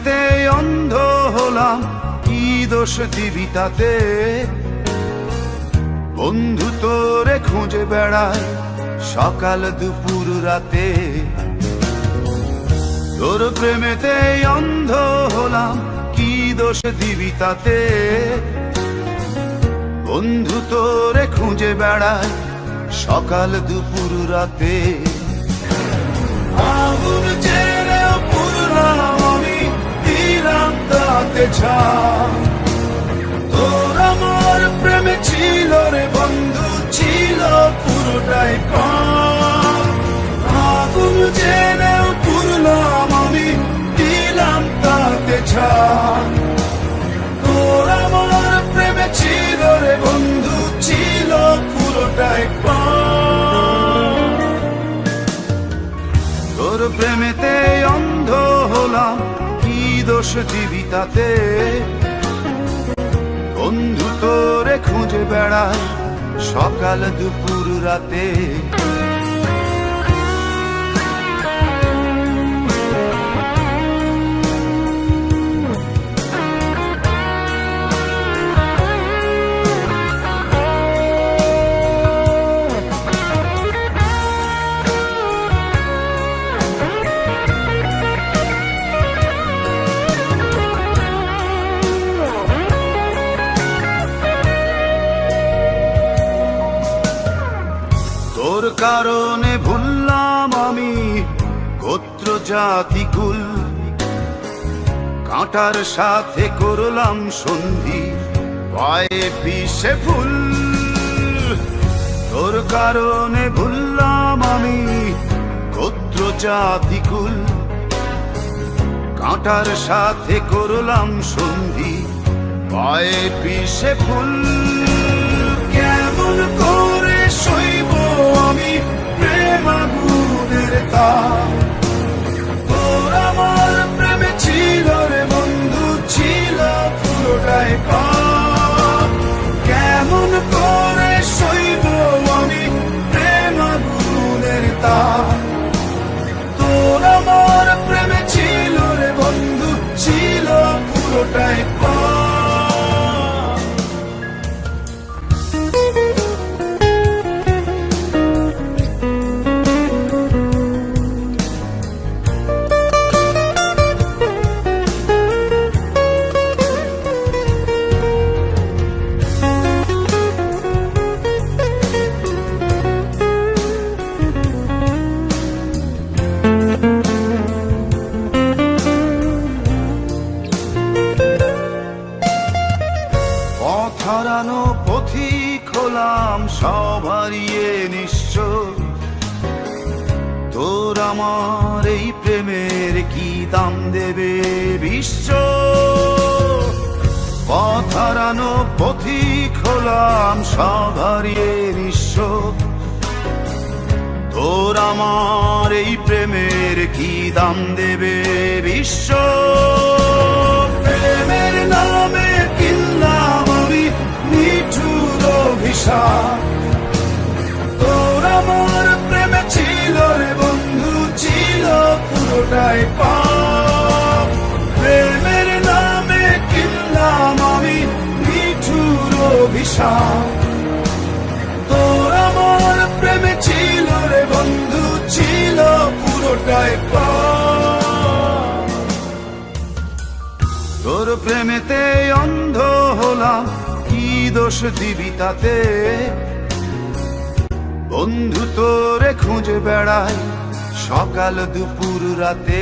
প্রেমেতে অন্ধ হলাম, কি দোষ দিবি তাতে? বন্ধু তোরে খুঁজে বেড়ায় সকাল দুপুর রাতে। তোর প্রেমেতে অন্ধ হলাম, কি দোষ দিবি তাতে? বন্ধু তোরে খুঁজে বেড়ায় সকাল দুপুর রাতে। আগুন জেলেও পুরলাম আমি, দিলাম তাতে ছাই। তোর আমার প্রেমে ছিল রে বন্ধু, ছিল পুরোটাই প্রাণ। আগুন জেলেও পুরলাম আমি, দিলাম তাতে ছাই। তোর আমার প্রেমে ছিল রে বন্ধু, ছিল পুরোটাই প্রাণ। তোর প্রেমেতে অন্ধ হলাম, কি দোষ দিবি তাতে? বন্ধু তোরে খুঁজে বেড়ায় সকাল দুপুর রাতে। তোর কারণে ভুললাম আমি গোত্র জাতি কুল, কাঁটার সাথে করলাম সন্ধি, পায়ে পিষে ফুল। তোর কারণে ভুললাম আমি গোত্র জাতি কুল, কাঁটার সাথে করলাম সন্ধি, পায়ে পিষে ফুল। কেমন করে সইব আমি প্রেম আগুনের তাপ? তোর আমার প্রেমে ছিল রে বন্ধু, ছিল পুরোটাই পাপ। কেমন করে সইব আমি প্রেম আগুনের তাপ? তোর আমার প্রেমে ছিল রে বন্ধু, ছিল পুরোটাই পাপ। হারানো পথিক হলাম, সব হারিয়ে নিঃস্ব। তোর আমার এই প্রেমের কি দাম দেবে বিশ্ব? পথ হারানো পথিক হলাম, সব হারিয়ে নিঃস্ব। তোর আমার এই প্রেমের কি দাম দেবে বিশ্ব? প্রেমের নামে কিনলাম আমি নিঠুর অভিশাপ। তোর আমার প্রেমে ছিল রে বন্ধু, ছিল পুরোটাই পাপ। প্রেমের নামে কিনলাম আমি নিঠুর অভিশাপ। তোর আমার প্রেমে ছিল রে বন্ধু, ছিল পুরোটাই পাপ। তোর প্রেমেতে অন্ধ হলাম, কি দোষ দিবি তাতে? বন্ধু তোরে খুঁজে বেড়ায় সকাল দুপুর রাতে।